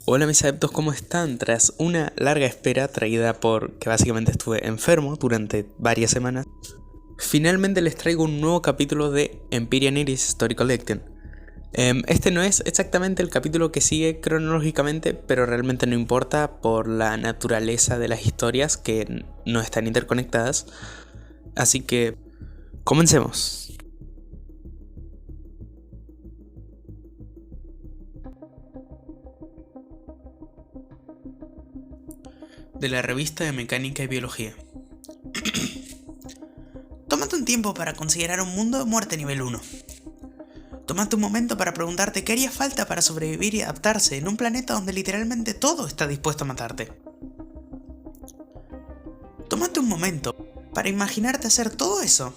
Hola mis adeptos, ¿cómo están? Tras una larga espera traída por que básicamente estuve enfermo durante varias semanas, finalmente les traigo un nuevo capítulo de Empyrean Iris Story Collecting. Este no es exactamente el capítulo que sigue cronológicamente, pero realmente no importa por la naturaleza de las historias que no están interconectadas. Así que, comencemos. De la revista de Mecánica y Biología. Tómate un tiempo para considerar un mundo de muerte nivel 1. Tómate un momento para preguntarte qué haría falta para sobrevivir y adaptarse en un planeta donde literalmente todo está dispuesto a matarte. Tómate un momento para imaginarte hacer todo eso,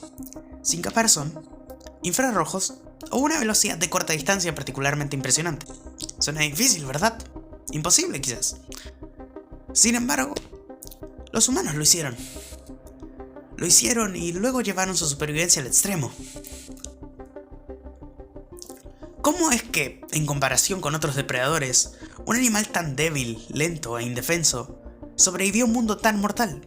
sin caparazón, infrarrojos o una velocidad de corta distancia particularmente impresionante. Suena difícil, ¿verdad? Imposible quizás. Sin embargo, los humanos lo hicieron. Lo hicieron y luego llevaron su supervivencia al extremo. ¿Cómo es que, en comparación con otros depredadores, un animal tan débil, lento e indefenso sobrevivió a un mundo tan mortal?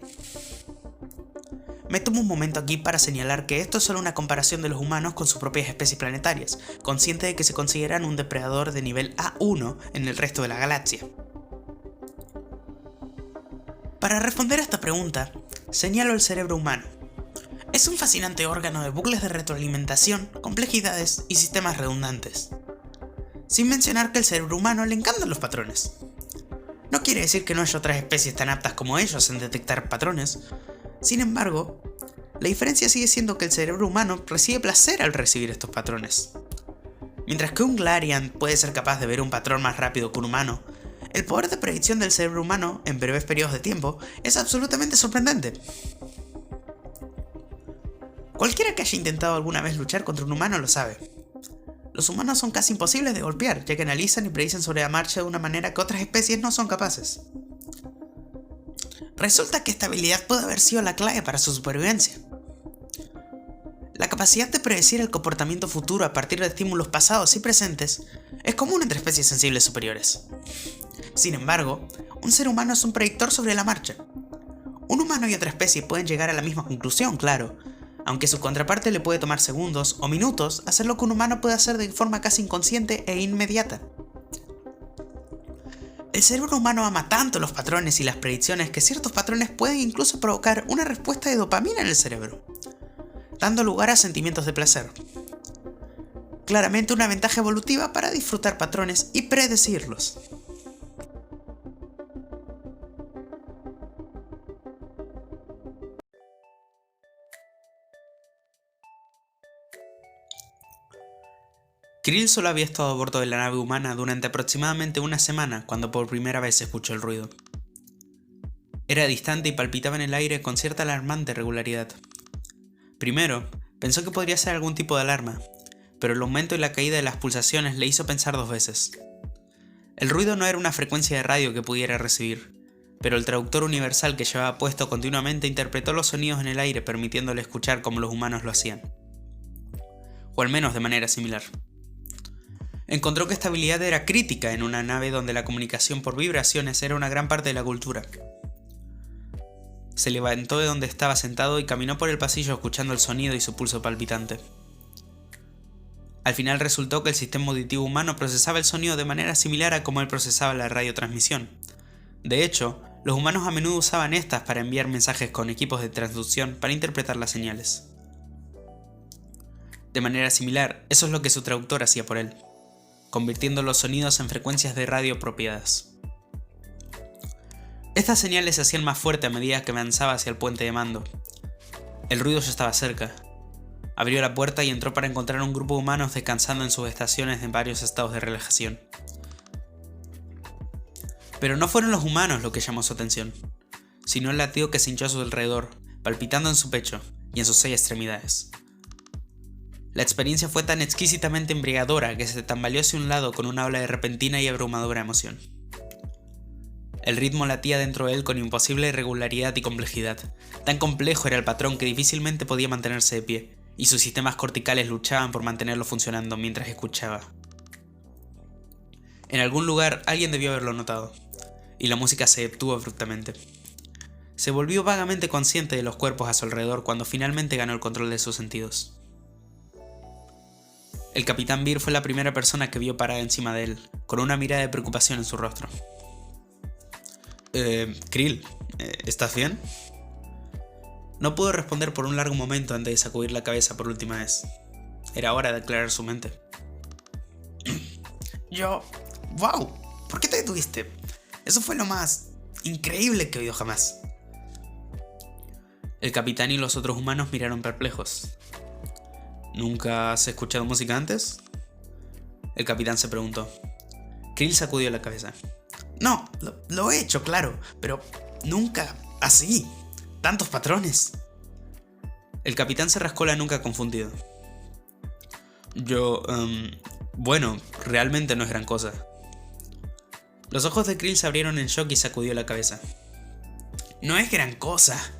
Me tomo un momento aquí para señalar que esto es solo una comparación de los humanos con sus propias especies planetarias, consciente de que se consideran un depredador de nivel A1 en el resto de la galaxia. Para responder a esta pregunta, señalo el cerebro humano. Es un fascinante órgano de bucles de retroalimentación, complejidades y sistemas redundantes. Sin mencionar que al cerebro humano le encantan los patrones. No quiere decir que no haya otras especies tan aptas como ellos en detectar patrones. Sin embargo, la diferencia sigue siendo que el cerebro humano recibe placer al recibir estos patrones. Mientras que un Glarian puede ser capaz de ver un patrón más rápido que un humano, el poder de predicción del cerebro humano en breves periodos de tiempo es absolutamente sorprendente. Cualquiera que haya intentado alguna vez luchar contra un humano lo sabe. Los humanos son casi imposibles de golpear, ya que analizan y predicen sobre la marcha de una manera que otras especies no son capaces. Resulta que esta habilidad puede haber sido la clave para su supervivencia. La capacidad de predecir el comportamiento futuro a partir de estímulos pasados y presentes es común entre especies sensibles superiores. Sin embargo, un ser humano es un predictor sobre la marcha. Un humano y otra especie pueden llegar a la misma conclusión, claro, aunque su contraparte le puede tomar segundos o minutos hacer lo que un humano puede hacer de forma casi inconsciente e inmediata. El cerebro humano ama tanto los patrones y las predicciones que ciertos patrones pueden incluso provocar una respuesta de dopamina en el cerebro, dando lugar a sentimientos de placer. Claramente una ventaja evolutiva para disfrutar patrones y predecirlos. Krill solo había estado a bordo de la nave humana durante aproximadamente una semana cuando por primera vez escuchó el ruido. Era distante y palpitaba en el aire con cierta alarmante regularidad. Primero, pensó que podría ser algún tipo de alarma, pero el aumento y la caída de las pulsaciones le hizo pensar dos veces. El ruido no era una frecuencia de radio que pudiera recibir, pero el traductor universal que llevaba puesto continuamente interpretó los sonidos en el aire permitiéndole escuchar como los humanos lo hacían. O al menos de manera similar. Encontró que esta habilidad era crítica en una nave donde la comunicación por vibraciones era una gran parte de la cultura. Se levantó de donde estaba sentado y caminó por el pasillo escuchando el sonido y su pulso palpitante. Al final resultó que el sistema auditivo humano procesaba el sonido de manera similar a como él procesaba la radiotransmisión. De hecho, los humanos a menudo usaban estas para enviar mensajes con equipos de transducción para interpretar las señales. De manera similar, eso es lo que su traductor hacía por él, convirtiendo los sonidos en frecuencias de radio apropiadas. Estas señales se hacían más fuertes a medida que avanzaba hacia el puente de mando. El ruido ya estaba cerca. Abrió la puerta y entró para encontrar un grupo de humanos descansando en sus estaciones en varios estados de relajación. Pero no fueron los humanos lo que llamó su atención, sino el latido que se hinchó a su alrededor, palpitando en su pecho y en sus 6 extremidades. La experiencia fue tan exquisitamente embriagadora que se tambaleó hacia un lado con una ola de repentina y abrumadora emoción. El ritmo latía dentro de él con imposible irregularidad y complejidad. Tan complejo era el patrón que difícilmente podía mantenerse de pie, y sus sistemas corticales luchaban por mantenerlo funcionando mientras escuchaba. En algún lugar alguien debió haberlo notado, y la música se detuvo abruptamente. Se volvió vagamente consciente de los cuerpos a su alrededor cuando finalmente ganó el control de sus sentidos. El Capitán Beer fue la primera persona que vio parada encima de él, con una mirada de preocupación en su rostro. Krill, ¿estás bien? No pudo responder por un largo momento antes de sacudir la cabeza por última vez. Era hora de aclarar su mente. ¡Wow! ¿Por qué te detuviste? Eso fue lo más increíble que he oído jamás. El capitán y los otros humanos miraron perplejos. ¿Nunca has escuchado música antes? El capitán se preguntó. Krill sacudió la cabeza. No, lo he hecho, claro, pero nunca así. Tantos patrones. El capitán se rascó la nuca confundido. Bueno, realmente no es gran cosa. Los ojos de Krill se abrieron en shock y sacudió la cabeza. No es gran cosa.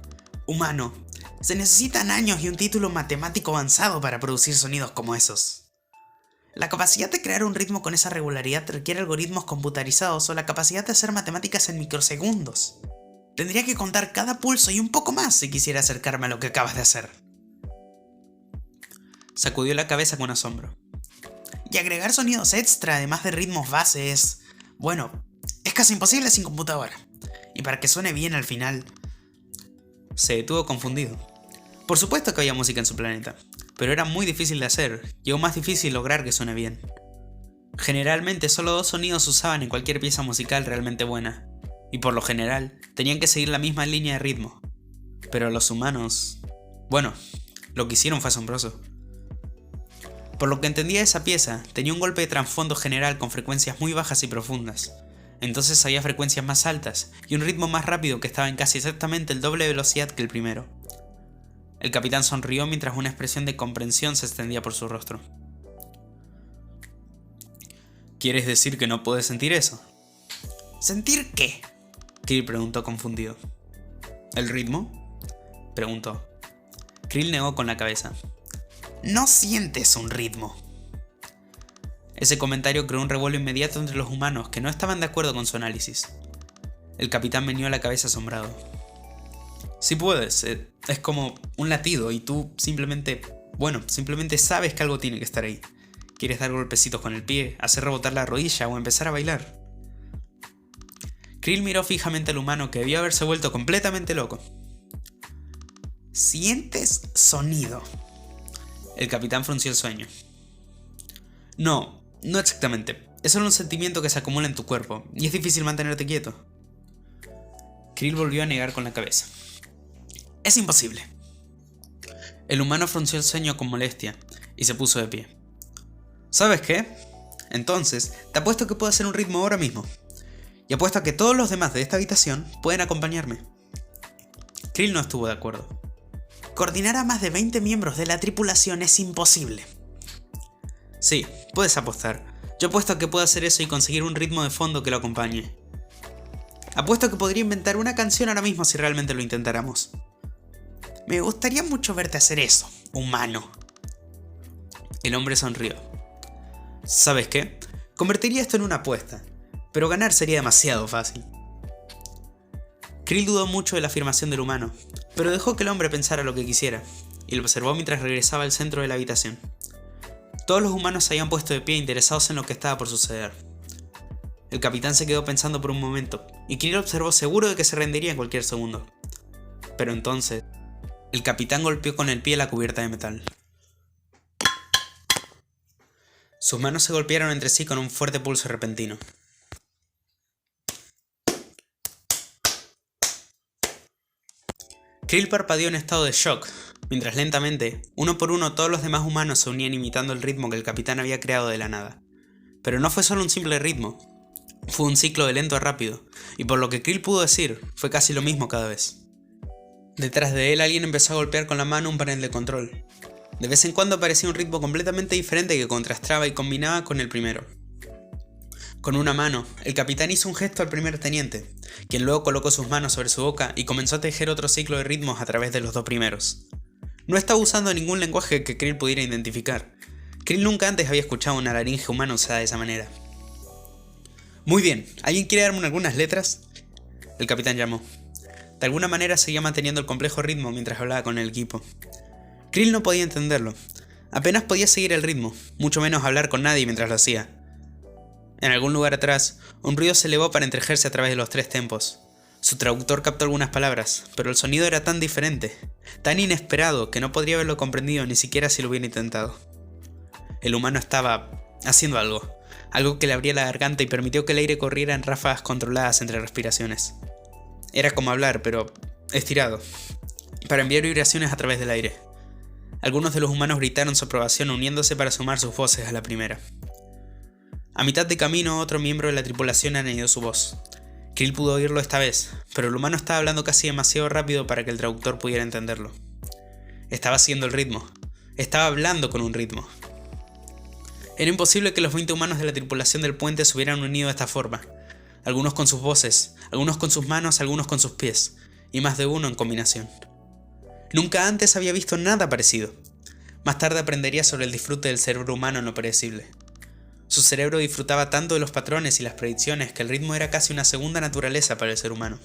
Humano, se necesitan años y un título matemático avanzado para producir sonidos como esos. La capacidad de crear un ritmo con esa regularidad requiere algoritmos computarizados o la capacidad de hacer matemáticas en microsegundos. Tendría que contar cada pulso y un poco más si quisiera acercarme a lo que acabas de hacer. Sacudió la cabeza con asombro. Y agregar sonidos extra además de ritmos base es... bueno, es casi imposible sin computadora. Y para que suene bien al final... Se detuvo confundido. Por supuesto que había música en su planeta, pero era muy difícil de hacer, y aún más difícil lograr que suene bien. Generalmente solo 2 sonidos se usaban en cualquier pieza musical realmente buena, y por lo general tenían que seguir la misma línea de ritmo. Pero los humanos... bueno, lo que hicieron fue asombroso. Por lo que entendía de esa pieza, tenía un golpe de trasfondo general con frecuencias muy bajas y profundas. Entonces había frecuencias más altas y un ritmo más rápido que estaba en casi exactamente el doble de velocidad que el primero. El capitán sonrió mientras una expresión de comprensión se extendía por su rostro. ¿Quieres decir que no puedes sentir eso? ¿Sentir qué? Krill preguntó confundido. ¿El ritmo? Preguntó. Krill negó con la cabeza. No sientes un ritmo. Ese comentario creó un revuelo inmediato entre los humanos que no estaban de acuerdo con su análisis. El capitán meneó la cabeza asombrado. Sí puedes, es como un latido y tú simplemente sabes que algo tiene que estar ahí. Quieres dar golpecitos con el pie, hacer rebotar la rodilla o empezar a bailar. Krill miró fijamente al humano que debió haberse vuelto completamente loco. ¿Sientes sonido? El capitán frunció el ceño. No exactamente. Es solo un sentimiento que se acumula en tu cuerpo, y es difícil mantenerte quieto. Krill volvió a negar con la cabeza. Es imposible. El humano frunció el ceño con molestia, y se puso de pie. ¿Sabes qué? Entonces, te apuesto que puedo hacer un ritmo ahora mismo. Y apuesto a que todos los demás de esta habitación pueden acompañarme. Krill no estuvo de acuerdo. Coordinar a más de 20 miembros de la tripulación es imposible. Sí, puedes apostar. Yo apuesto a que puedo hacer eso y conseguir un ritmo de fondo que lo acompañe. Apuesto a que podría inventar una canción ahora mismo si realmente lo intentáramos. Me gustaría mucho verte hacer eso, humano. El hombre sonrió. ¿Sabes qué? Convertiría esto en una apuesta, pero ganar sería demasiado fácil. Krill dudó mucho de la afirmación del humano, pero dejó que el hombre pensara lo que quisiera, y lo observó mientras regresaba al centro de la habitación. Todos los humanos se habían puesto de pie interesados en lo que estaba por suceder. El capitán se quedó pensando por un momento, y Krill observó seguro de que se rendiría en cualquier segundo. Pero entonces, el capitán golpeó con el pie la cubierta de metal. Sus manos se golpearon entre sí con un fuerte pulso repentino. Krill parpadeó en estado de shock, mientras lentamente, uno por uno todos los demás humanos se unían imitando el ritmo que el capitán había creado de la nada. Pero no fue solo un simple ritmo, fue un ciclo de lento a rápido, y por lo que Krill pudo decir, fue casi lo mismo cada vez. Detrás de él alguien empezó a golpear con la mano un panel de control. De vez en cuando aparecía un ritmo completamente diferente que contrastaba y combinaba con el primero. Con una mano, el capitán hizo un gesto al primer teniente, quien luego colocó sus manos sobre su boca y comenzó a tejer otro ciclo de ritmos a través de los 2 primeros. No estaba usando ningún lenguaje que Krill pudiera identificar. Krill nunca antes había escuchado una laringe humana usada de esa manera. Muy bien, ¿alguien quiere darme algunas letras? El capitán llamó. De alguna manera seguía manteniendo el complejo ritmo mientras hablaba con el equipo. Krill no podía entenderlo. Apenas podía seguir el ritmo, mucho menos hablar con nadie mientras lo hacía. En algún lugar atrás, un ruido se elevó para entretejerse a través de los 3 tempos. Su traductor captó algunas palabras, pero el sonido era tan diferente, tan inesperado, que no podría haberlo comprendido ni siquiera si lo hubiera intentado. El humano estaba haciendo algo que le abría la garganta y permitió que el aire corriera en ráfagas controladas entre respiraciones. Era como hablar, pero estirado, para enviar vibraciones a través del aire. Algunos de los humanos gritaron su aprobación uniéndose para sumar sus voces a la primera. A mitad de camino, otro miembro de la tripulación añadió su voz. Krill pudo oírlo esta vez, pero el humano estaba hablando casi demasiado rápido para que el traductor pudiera entenderlo. Estaba haciendo el ritmo. Estaba hablando con un ritmo. Era imposible que los 20 humanos de la tripulación del puente se hubieran unido de esta forma. Algunos con sus voces, algunos con sus manos, algunos con sus pies, y más de uno en combinación. Nunca antes había visto nada parecido. Más tarde aprendería sobre el disfrute del cerebro humano no predecible. Su cerebro disfrutaba tanto de los patrones y las predicciones que el ritmo era casi una segunda naturaleza para el ser humano.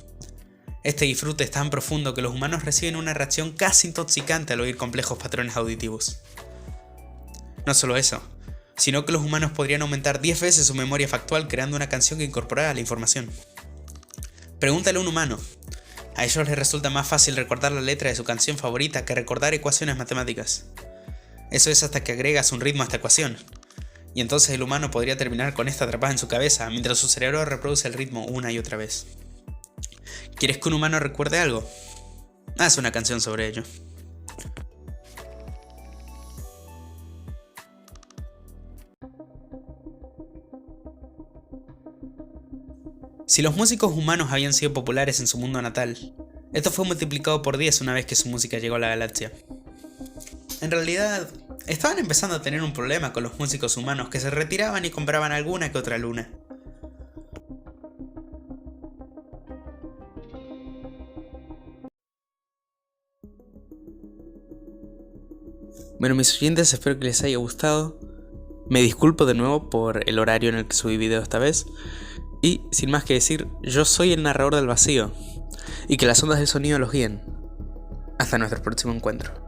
Este disfrute es tan profundo que los humanos reciben una reacción casi intoxicante al oír complejos patrones auditivos. No solo eso, sino que los humanos podrían aumentar 10 veces su memoria factual creando una canción que incorporara la información. Pregúntale a un humano. A ellos les resulta más fácil recordar la letra de su canción favorita que recordar ecuaciones matemáticas. Eso es hasta que agregas un ritmo a esta ecuación. Y entonces el humano podría terminar con esta atrapada en su cabeza mientras su cerebro reproduce el ritmo una y otra vez. ¿Quieres que un humano recuerde algo? Haz una canción sobre ello. Si los músicos humanos habían sido populares en su mundo natal, esto fue multiplicado por 10 una vez que su música llegó a la galaxia. En realidad, estaban empezando a tener un problema con los músicos humanos que se retiraban y compraban alguna que otra luna. Bueno, mis oyentes, espero que les haya gustado. Me disculpo de nuevo por el horario en el que subí video esta vez. Y, sin más que decir, yo soy el narrador del vacío. Y que las ondas del sonido los guíen. Hasta nuestro próximo encuentro.